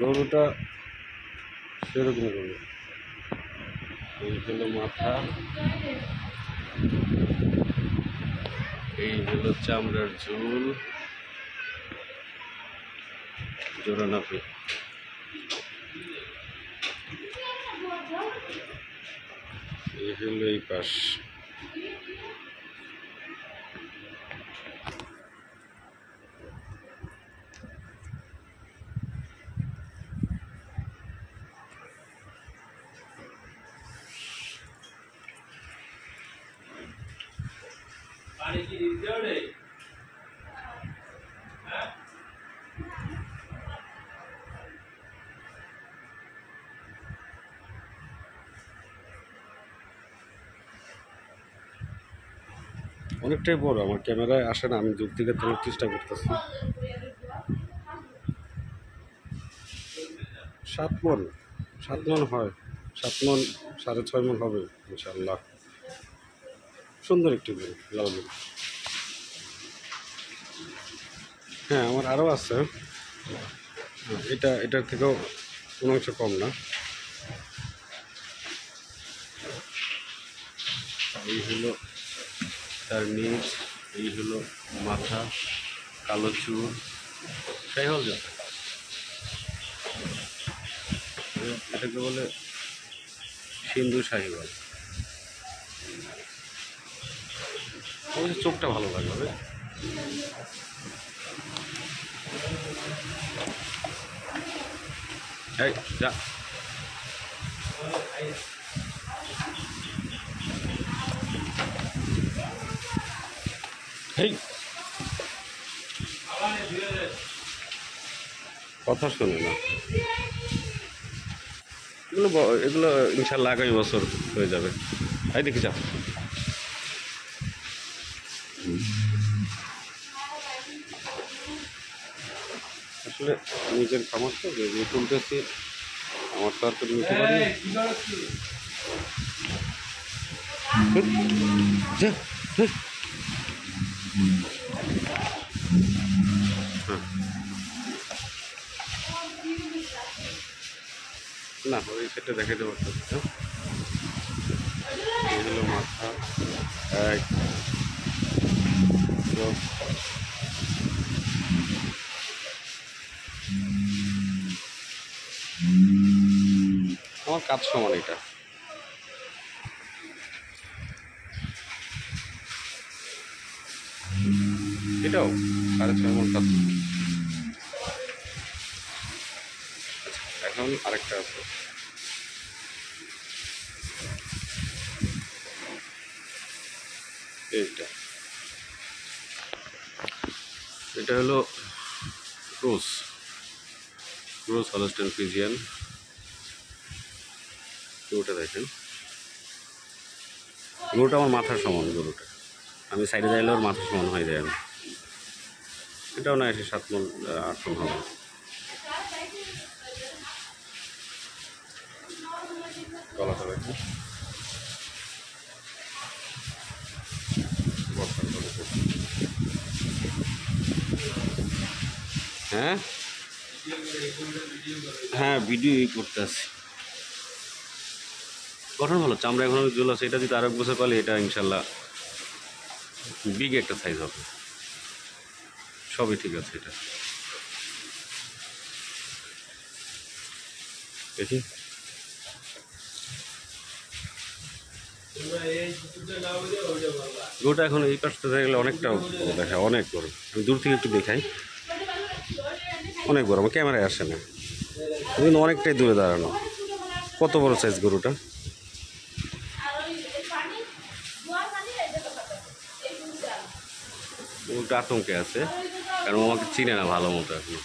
গরুটা সেরকম গরু। এই হলো মাথা, এই হলো চামড়ার ঝুল, জোড়া নাপি। এই হলো এই পাশ। অনেকটাই বড়, আমার ক্যামেরায় আসে না, আমি দূর থেকে তোলার চেষ্টা করতেছি। 7 মণ, 7 মণ হয়, 7 মণ 6.5 মণ হবে ইনশাল্লাহ। সুন্দর একটি গরু, লাল গরু। হ্যাঁ, আমার আরও আছে, এটার থেকেও কোনো অংশ কম না। এই হলো তার নিচ, এই হলো মাথা, কালো চুল, শাহিওয়াল জাত। এটাকে বলে সিন্ধু শাহিওয়াল। অবশ্য চোখটা ভালো লাগবে। এই যা, এই কথা শোনে না। এগুলো ইনশাল্লাহ আগামী বছর হয়ে যাবে। এই দেখি যা, আসলে নিজের খামার তো যে তুলতেছি, আমার তো আর তো নিতে পারি না। ওই সেটা দেখাতে পারতেছি না। এই হলো মাথা, এক আমার কাজ সমান। এটা এটাও 6.5 মণ কাজ। এখন আরেকটা আছে, এটা হলো ক্রস হলস্টাইন ফ্রিজিয়ান। গরুটা দেখেন, গরুটা আমার মাথার সমান। গরুটা আমি সাইডে যাইলে ওর মাথার সমান হয়ে যায়। এটাও না এসে 7 মণ 8 মণ হবে। গলাটা দেখেন, হ্যাঁ হ্যাঁ, ভিডিও করতে আসি। গঠন ভালো, চামড়া এখন জল আছে। এটা যদি আরেক বছর পালে এটা ইনশাল্লাহ বিগ একটা সাইজ হবে। সবই ঠিক আছে। এটা দেখি, গরুটা এখন এই পাশটা দেখলে অনেকটা দেখায়, অনেক বড়। আমি দূর থেকে একটু দেখাই, অনেক বড়। আমার ক্যামেরায় আসে না, কিন্তু অনেকটাই দূরে দাঁড়ানো। কত বড় সাইজ গরুটা! গরুটা আতঙ্কে আছে, কারণ আমাকে চিনে না ভালো মতো এখন।